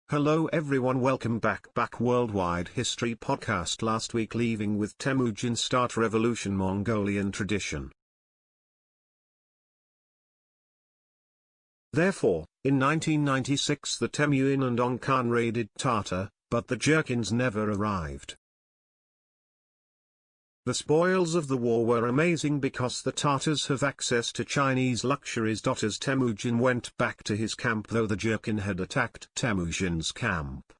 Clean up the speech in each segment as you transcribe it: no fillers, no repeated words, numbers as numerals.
Hello everyone, welcome back Worldwide History Podcast. Last week leaving with Temujin start revolution Mongolian tradition. Therefore, in 1996 the Temujin and Ong Khan raided Tartar, but the Jurchens never arrived. The spoils of the war were amazing because the Tartars have access to Chinese luxuries. As Temujin went back to his camp, though the Jurchen had attacked Temujin's camp.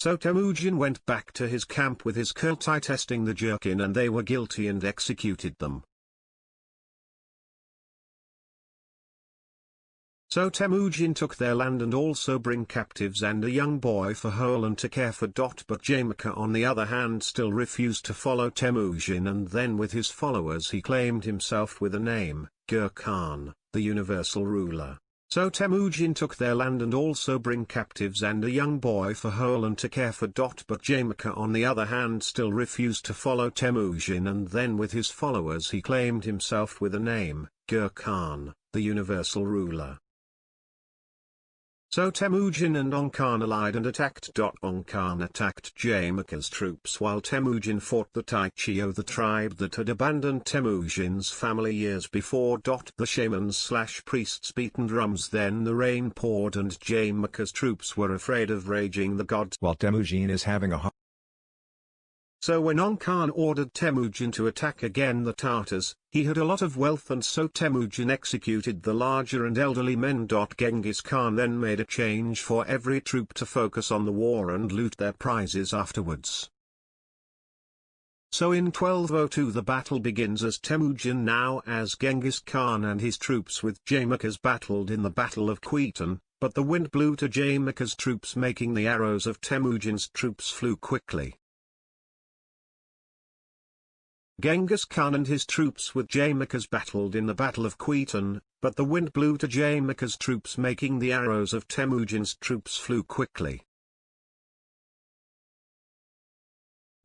So Temujin went back to his camp with his Kurtai testing the Jurchen, and they were guilty and executed them. So Temujin took their land and also bring captives and a young boy for whole and to care for. But Jamukha on the other hand still refused to follow Temujin, and then with his followers he claimed himself with a name, Genghis Khan, the universal ruler. So Temujin took their land and also bring captives and a young boy for whole and to care for. But Jamukha on the other hand still refused to follow Temujin, and then with his followers he claimed himself with a name, Genghis Khan, the universal ruler. So Temujin and Ong Khan allied and attacked. Ong Khan attacked Jamukha's troops while Temujin fought the Taichio, the tribe that had abandoned Temujin's family years before. The shamans/priests beat drums, then the rain poured and Jamukha's troops were afraid of raging the gods while Temujin is having a So when Ong Khan ordered Temujin to attack again the Tartars, he had a lot of wealth, and so Temujin executed the larger and elderly men. Genghis Khan then made a change for every troop to focus on the war and loot their prizes afterwards. So in 1202 the battle begins as Temujin, now as Genghis Khan, and his troops with Jamukha's battled in the Battle of Khitan, but the wind blew to Jamukha's troops, making the arrows of Temujin's troops flew quickly. Genghis Khan and his troops with Jamukha's battled in the Battle of Khitan, but the wind blew to Jamukha's troops, making the arrows of Temujin's troops flew quickly.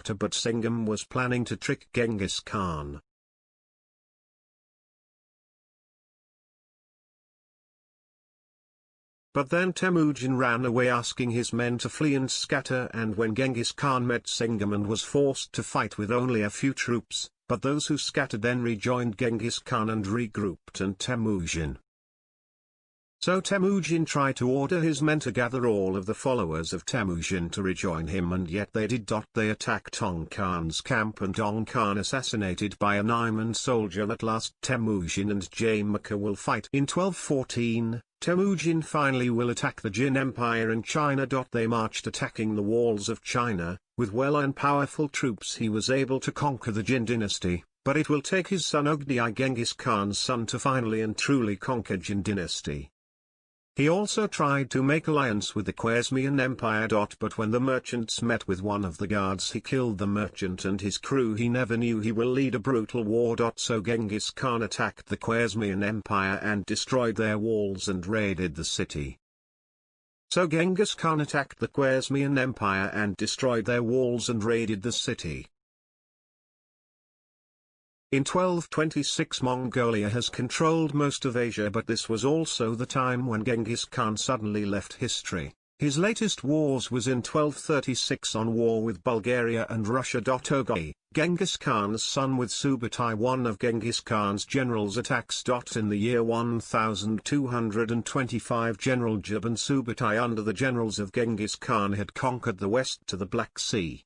But Singham was planning to trick Genghis Khan. But then Temujin ran away asking his men to flee and scatter, and when Genghis Khan met Singham and was forced to fight with only a few troops, but those who scattered then rejoined Genghis Khan and regrouped and Temujin. So Temujin tried to order his men to gather all of the followers of Temujin to rejoin him, and yet they did. They attacked Ong Khan's camp and Ong Khan assassinated by a Naiman soldier. At last Temujin and Jamukha will fight. In 1214, Temujin finally will attack the Jin Empire in China. They marched attacking the walls of China. With well and powerful troops he was able to conquer the Jin dynasty, but it will take his son Ugdi Genghis Khan's son to finally and truly conquer Jin dynasty. He also tried to make alliance with the Khwarezmian Empire. But when the merchants met with one of the guards, he killed the merchant and his crew. He never knew he will lead a brutal war. So Genghis Khan attacked the Khwarezmian Empire and destroyed their walls and raided the city. So Genghis Khan attacked the Khwarezmian Empire and destroyed their walls and raided the city. In 1226 Mongolia has controlled most of Asia, but this was also the time when Genghis Khan suddenly left history. His latest wars was in 1236 on war with Bulgaria and Russia. Ogi, Genghis Khan's son with Subutai, one of Genghis Khan's generals, attacks. In the year 1225 General Jub and Subutai under the generals of Genghis Khan had conquered the west to the Black Sea.